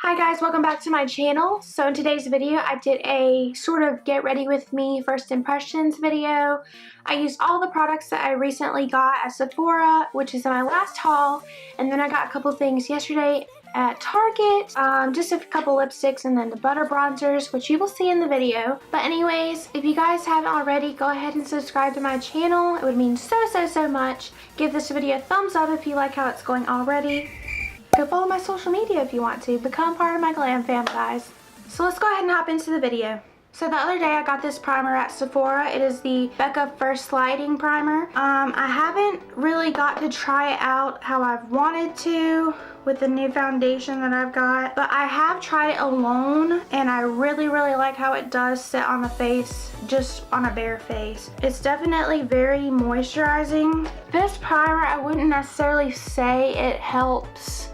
Hi guys, welcome back to my channel. So in today's video, I did a sort of get ready with me first impressions video. I used all the products that I recently got at Sephora, which is my last haul. And then I got a couple things yesterday at Target, just a couple lipsticks and then the butter bronzers, which you will see in the video. But anyways, if you guys haven't already, go ahead and subscribe to my channel. It would mean so much. Give this video a thumbs up if you like how it's going already. Go follow my social media if you want to. Become part of my glam fam, guys. So let's go ahead and hop into the video. So the other day I got this primer at Sephora. It is the BECCA First Lighting Primer. I haven't really got to try it out how I've wanted to with the new foundation that I've got. But I have tried it alone and I really like how it does sit on the face, just on a bare face. It's definitely very moisturizing. This primer, I wouldn't necessarily say it helps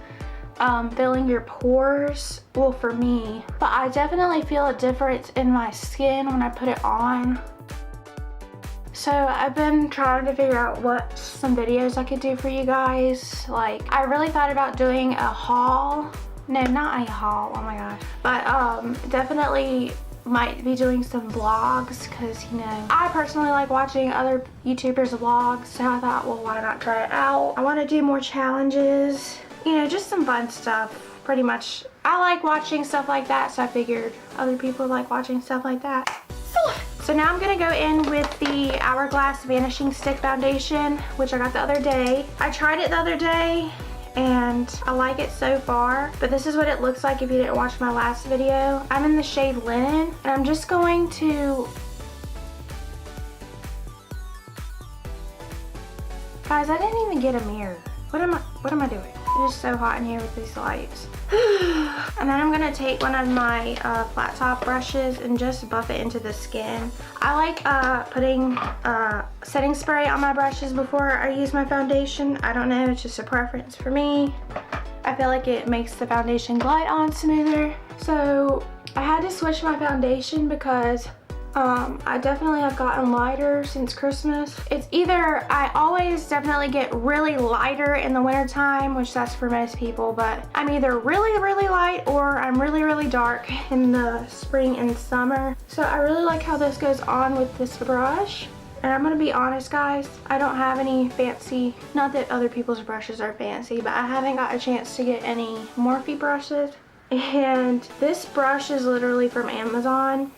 filling your pores, well for me, but I definitely feel a difference in my skin when I put it on. So I've been trying to figure out what some videos I could do for you guys. Like, I really thought about doing a haul. No, not a haul, oh my gosh. But definitely might be doing some vlogs because, you know, I personally like watching other YouTubers vlogs, so I thought, well, why not try it out? I want to do more challenges. You know, just some fun stuff, pretty much. I like watching stuff like that, so I figured other people like watching stuff like that. So now I'm going to go in with the Hourglass Vanishing Stick Foundation, which I got the other day. I tried it the other day, and I like it so far, but this is what it looks like if you didn't watch my last video. I'm in the shade Linen, and I'm just going to... Guys, I didn't even get a mirror. What am I doing? It is so hot in here with these lights. And then I'm gonna take one of my flat top brushes and just buff it into the skin. I like putting setting spray on my brushes before I use my foundation. I don't know, it's just a preference for me. I feel like it makes the foundation glide on smoother. So I had to switch my foundation because I definitely have gotten lighter since Christmas. It's either, I always definitely get really lighter in the winter time, which that's for most people, but I'm either really light or I'm really dark in the spring and summer. So I really like how this goes on with this brush. And I'm gonna be honest, guys, I don't have any fancy, not that other people's brushes are fancy, but I haven't got a chance to get any Morphe brushes. And this brush is literally from Amazon.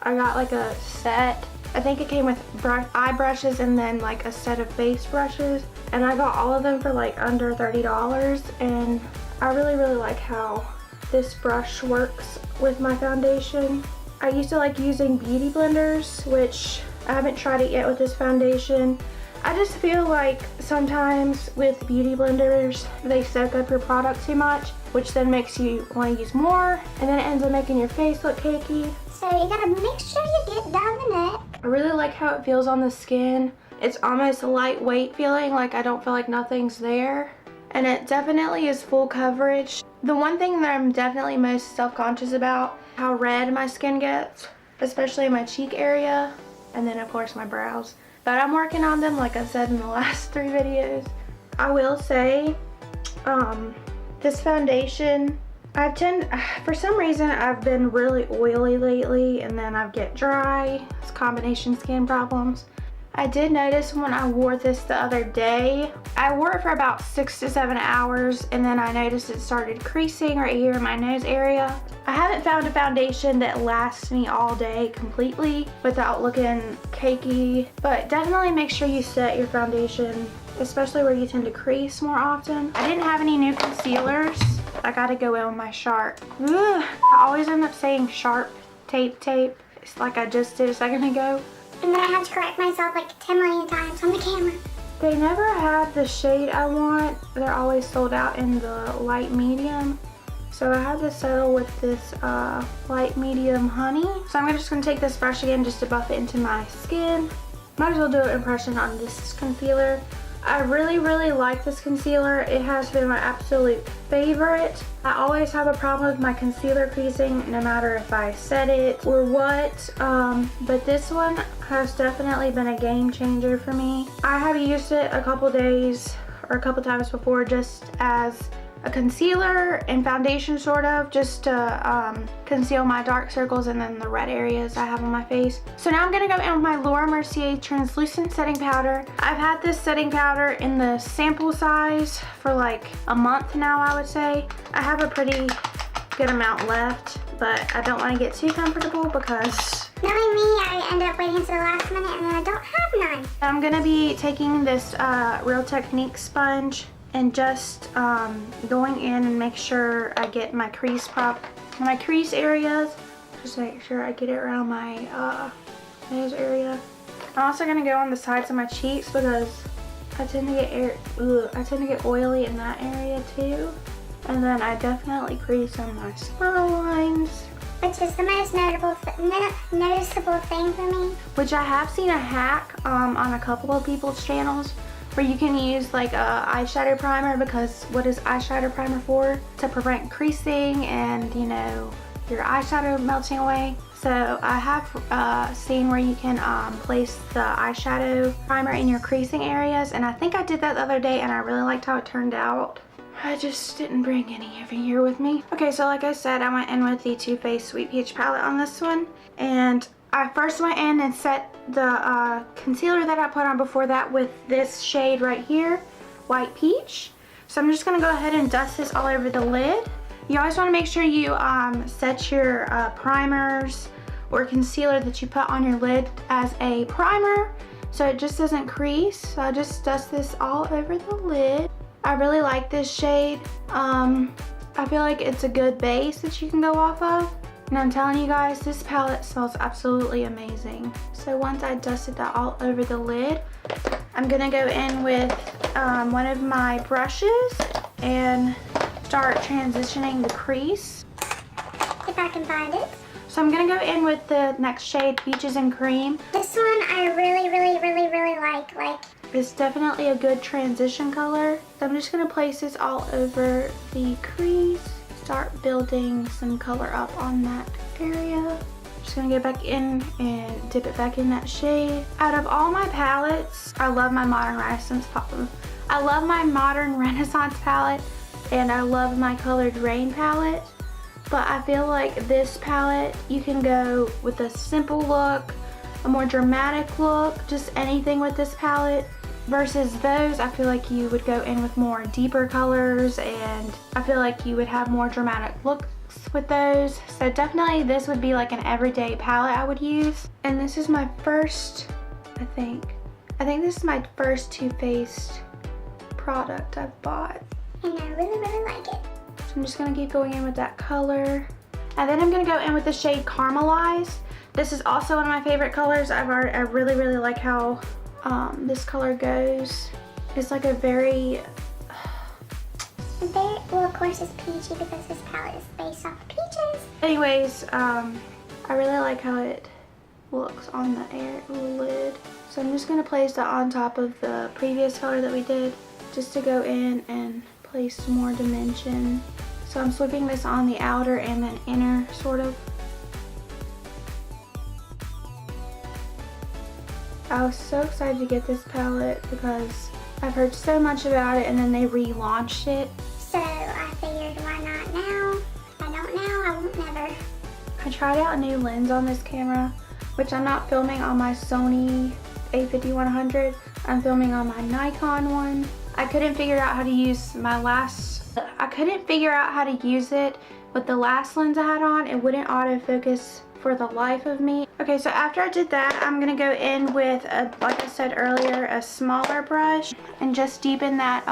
I got like a set. I think it came with eye brushes and then like a set of face brushes. And I got all of them for like under $30. And I really like how this brush works with my foundation. I used to like using beauty blenders, which I haven't tried it yet with this foundation. I just feel like sometimes with beauty blenders, they soak up your product too much, which then makes you want to use more, and then it ends up making your face look cakey. So you gotta make sure you get down the neck. I really like how it feels on the skin. It's almost a lightweight feeling, like I don't feel like nothing's there. And it definitely is full coverage. The one thing that I'm definitely most self-conscious about, how red my skin gets, especially in my cheek area, and then of course my brows. But I'm working on them, like I said in the last 3 videos. I will say, this foundation, for some reason I've been really oily lately and then I get dry. It's combination skin problems. I did notice when I wore this the other day, I wore it for about 6 to 7 hours and then I noticed it started creasing right here in my nose area. I haven't found a foundation that lasts me all day completely without looking cakey, but definitely make sure you set your foundation, especially where you tend to crease more often. I didn't have any new concealers. I gotta go in with my Sharp. Ugh, I always end up saying Sharp tape. It's like I just did a second ago. And then I had to correct myself like 10 million times on the camera. They never have the shade I want. They're always sold out in the light medium. So I had to settle with this light medium honey. So I'm just gonna take this brush again just to buff it into my skin. Might as well do an impression on this concealer. I really like this concealer. It has been my absolute favorite. I always have a problem with my concealer creasing no matter if I set it or what, but this one has definitely been a game changer for me. I have used it a couple days or a couple times before just as a concealer and foundation sort of, just to conceal my dark circles and then the red areas I have on my face. So now I'm gonna go in with my Laura Mercier translucent setting powder. I've had this setting powder in the sample size for like a month now, I would say. I have a pretty good amount left, but I don't want to get too comfortable because knowing me, I end up waiting to the last minute and then I don't have none. I'm gonna be taking this Real Technique sponge and just going in and make sure I get my crease areas. Just make sure I get it around my nose area. I'm also gonna go on the sides of my cheeks because I tend to get oily in that area too. And then I definitely crease on my smile lines. Which is the most noticeable thing for me. Which I have seen a hack on a couple of people's channels where you can use like a eyeshadow primer, because what is eyeshadow primer for? To prevent creasing and, you know, your eyeshadow melting away. So I have seen where you can place the eyeshadow primer in your creasing areas, and I think I did that the other day and I really liked how it turned out. I just didn't bring any every year with me. Okay, so like I said, I went in with the Too Faced Sweet Peach palette on this one. And I first went in and set the concealer that I put on before that with this shade right here, White Peach. So I'm just gonna go ahead and dust this all over the lid. You always wanna make sure you set your primers or concealer that you put on your lid as a primer so it just doesn't crease. So I just dust this all over the lid. I really like this shade. I feel like it's a good base that you can go off of. And I'm telling you guys, this palette smells absolutely amazing. So once I dusted that all over the lid, I'm gonna go in with one of my brushes and start transitioning the crease. If I can find it. So I'm gonna go in with the next shade, Peaches and Cream. This one I really like. It's definitely a good transition color. So I'm just gonna place this all over the crease. Start building some color up on that area. Just gonna get back in and dip it back in that shade. Out of all my palettes, I love my Modern Renaissance palette, and I love my Colored Rain palette. But I feel like this palette, you can go with a simple look, a more dramatic look, just anything with this palette. Versus those, I feel like you would go in with more deeper colors, and I feel like you would have more dramatic looks with those. So definitely this would be like an everyday palette I would use. And this is my first, I think this is my first Too Faced product I've bought. And I really like it. So I'm just gonna keep going in with that color. And then I'm gonna go in with the shade Caramelize. This is also one of my favorite colors. I really like how this color goes. It's like a very well, of course it's peachy because this palette is based off peaches. Anyways, I really like how it looks on the lid. So I'm just gonna place that on top of the previous color that we did, just to go in and place some more dimension. So I'm sweeping this on the outer and then inner sort of. I was so excited to get this palette because I've heard so much about it, and then they relaunched it. So I figured, why not now? If I don't now, I won't never. I tried out a new lens on this camera, which I'm not filming on my Sony a5100. I'm filming on my Nikon one. I couldn't figure out how to use it with the last lens I had on. It wouldn't autofocus for the life of me. Okay, so after I did that, I'm gonna go in with, like I said earlier, a smaller brush and just deepen that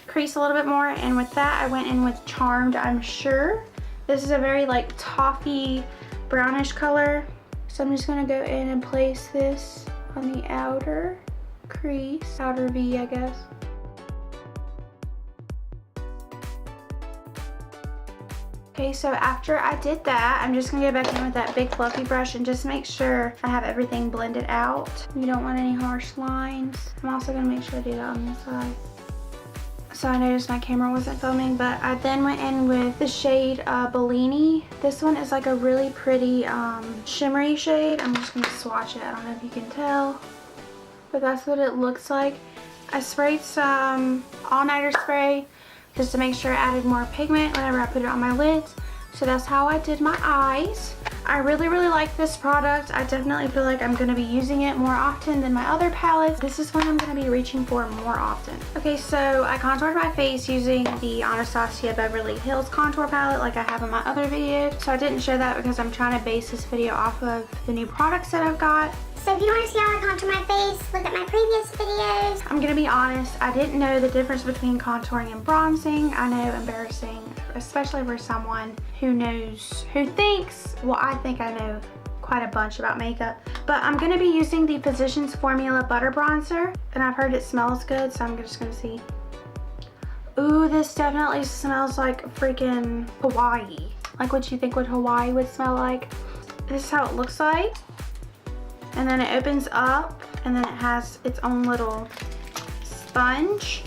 crease a little bit more. And with that, I went in with Charmed, I'm sure. This is a very like toffee brownish color. So I'm just gonna go in and place this on the outer crease, outer V, I guess. Okay, so after I did that, I'm just gonna go back in with that big fluffy brush and just make sure I have everything blended out. You don't want any harsh lines. I'm also gonna make sure I do that on this side. So I noticed my camera wasn't filming, but I then went in with the shade Bellini. This one is like a really pretty shimmery shade. I'm just gonna swatch it. I don't know if you can tell, but that's what it looks like. I sprayed some all-nighter spray just to make sure it added more pigment whenever I put it on my lids. So that's how I did my eyes. I really like this product. I definitely feel like I'm going to be using it more often than my other palettes. This is one I'm going to be reaching for more often. Okay, so I contoured my face using the Anastasia Beverly Hills contour palette like I have in my other videos. So I didn't show that because I'm trying to base this video off of the new products that I've got. So if you want to see how I contour my face, look at my previous videos. I'm gonna be honest, I didn't know the difference between contouring and bronzing. I know, embarrassing, especially for someone who thinks, well, I think I know quite a bunch about makeup. But I'm gonna be using the Physicians Formula Butter Bronzer, and I've heard it smells good, so I'm just gonna see. Ooh, this definitely smells like freaking Hawaii. Like what you think what Hawaii would smell like. This is how it looks like. And then it opens up, and then it has its own little sponge,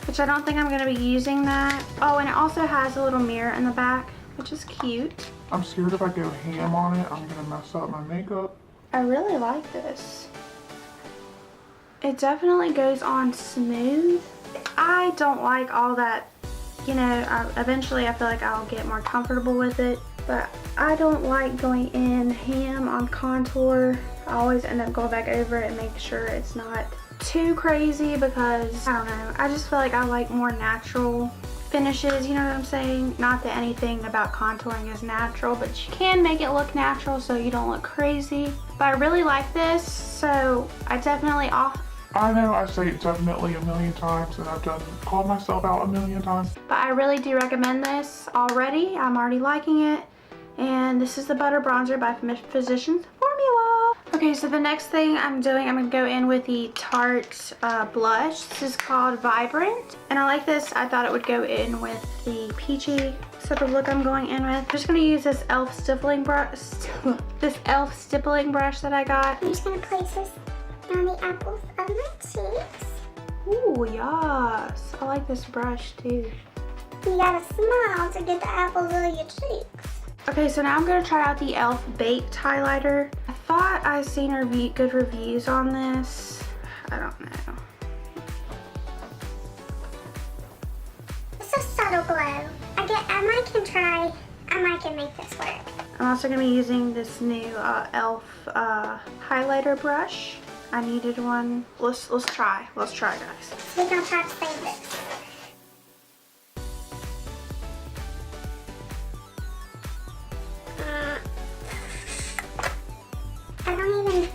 which I don't think I'm going to be using that. Oh, and it also has a little mirror in the back, which is cute. I'm scared if I go ham on it, I'm going to mess up my makeup. I really like this. It definitely goes on smooth. I don't like all that, you know, eventually I feel like I'll get more comfortable with it, but I don't like going in ham on contour. I always end up going back over it and make sure it's not too crazy because, I don't know, I just feel like I like more natural finishes, you know what I'm saying? Not that anything about contouring is natural, but you can make it look natural so you don't look crazy. But I really like this, so I definitely I know I say it definitely a million times, and I've called myself out a million times. But I really do recommend this already. I'm already liking it. And this is the Butter Bronzer by Physicians Formula. Okay, so the next thing I'm doing, I'm going to go in with the Tarte blush. This is called Vibrant. And I like this. I thought it would go in with the peachy sort of look I'm going in with. I'm just going to use this e.l.f. stippling brush. This e.l.f. stippling brush that I got. I'm just going to place this on the apples of my cheeks. Ooh, yes. I like this brush too. You gotta smile to get the apples of your cheeks. Okay, so now I'm going to try out the e.l.f. Baked Highlighter. I thought I seen good reviews on this. I don't know. It's a subtle glow. I might can make this work. I'm also going to be using this new e.l.f. highlighter brush. I needed one. Let's try. Let's try, guys. We're gonna try to save this. I don't even...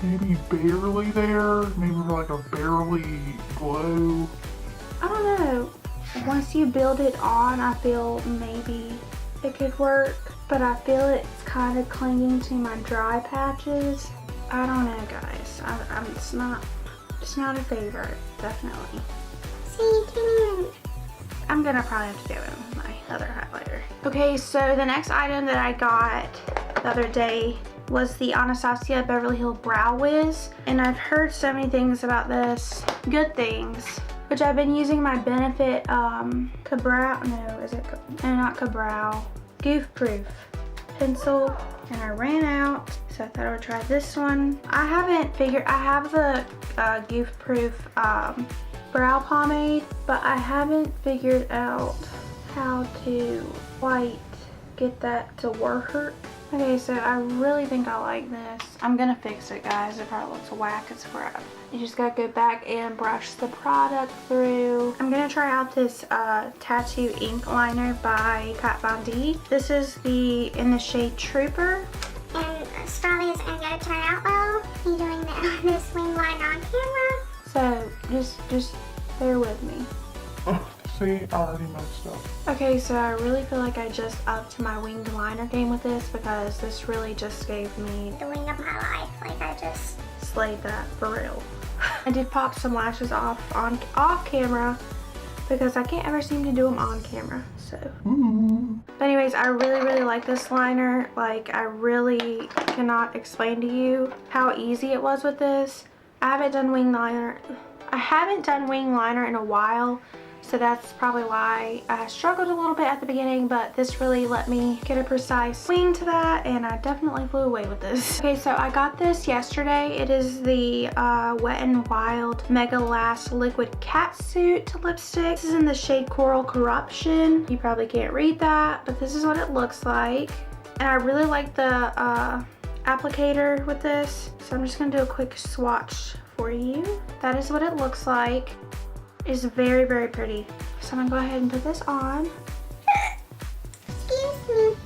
Maybe barely there, maybe like a barely glow. I don't know. Once you build it on, I feel maybe it could work, but I feel it's kind of clinging to my dry patches. I don't know, guys. It's not a favorite, definitely. See, you can't even... I'm gonna probably have to go in with my other highlighter. Okay, so the next item that I got the other day was the Anastasia Beverly Hills Brow Wiz. And I've heard so many things about this, good things, which I've been using my Benefit Goof Proof pencil, and I ran out, so I thought I would try this one. I have the Goof Proof brow pomade, but I haven't figured out how to quite get that to work. Okay, so I really think I like this. I'm gonna fix it, guys. It probably looks whack as crap. You just gotta go back and brush the product through. I'm gonna try out this Tattoo ink liner by Kat Von D. This is in the shade Trooper. And Australia isn't gonna turn out well. You're doing this wing liner on camera. So just bear with me. See, I already messed up. Okay, so I really feel like I just upped my winged liner game with this because this really just gave me The wing of my life, like I just... slayed that for real. I did pop some lashes off camera because I can't ever seem to do them on camera, so. But anyways, I really like this liner. Like, I really cannot explain to you how easy it was with this. I haven't done wing liner in a while, So that's probably why I struggled a little bit at the beginning, but this really let me get a precise swing to that, and I definitely flew away with this. Okay, so I got this yesterday. It is the Wet n Wild Mega Last Liquid Catsuit lipstick. This is in the shade Coral Corruption. You probably can't read that, but this is what it looks like. And I really like the applicator with this. So I'm just gonna do a quick swatch for you. That is what it looks like. It's very, very pretty. So I'm gonna go ahead and put this on. Excuse me.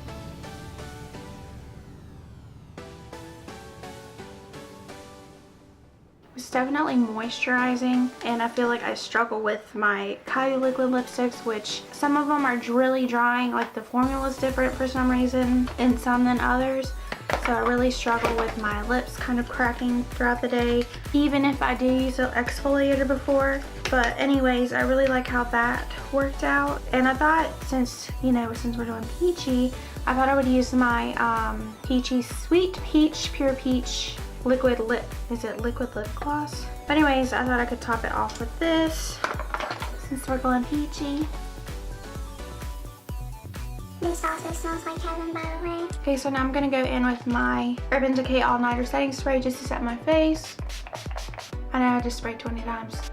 It's definitely moisturizing, and I feel like I struggle with my Kylie liquid lipsticks, which some of them are really drying, like the formula is different for some reason in some than others. So I really struggle with my lips kind of cracking throughout the day, even if I do use an exfoliator before. But anyways, I really like how that worked out. And I thought, since we're doing peachy, I thought I would use my Peachy Sweet Peach Pure Peach liquid lip lip gloss. But anyways, I thought I could top it off with this since we're going peachy. This also smells like heaven, by the way. Okay, so now I'm gonna go in with my Urban Decay All Nighter Setting Spray just to set my face. I know I just sprayed 20 times.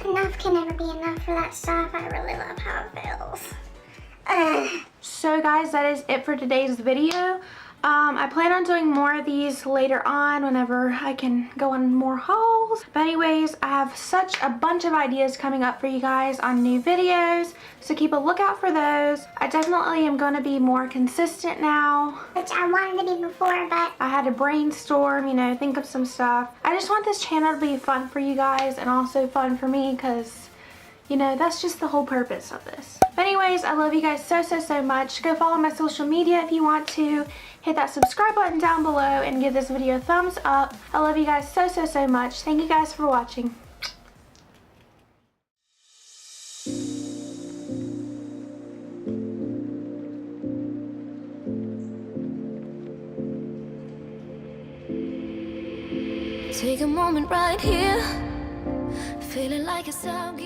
Enough can never be enough for that stuff. I really love how it feels. So guys, that is it for today's video. I plan on doing more of these later on whenever I can go on more hauls. But anyways, I have such a bunch of ideas coming up for you guys on new videos, so keep a lookout for those. I definitely am going to be more consistent now. Which I wanted to be before, but I had to brainstorm, think of some stuff. I just want this channel to be fun for you guys and also fun for me, because that's just the whole purpose of this. But anyways, I love you guys so, so, so much. Go follow my social media if you want to. Hit that subscribe button down below and give this video a thumbs up. I love you guys so, so, so much. Thank you guys for watching. Take a moment right here, feeling like it's out.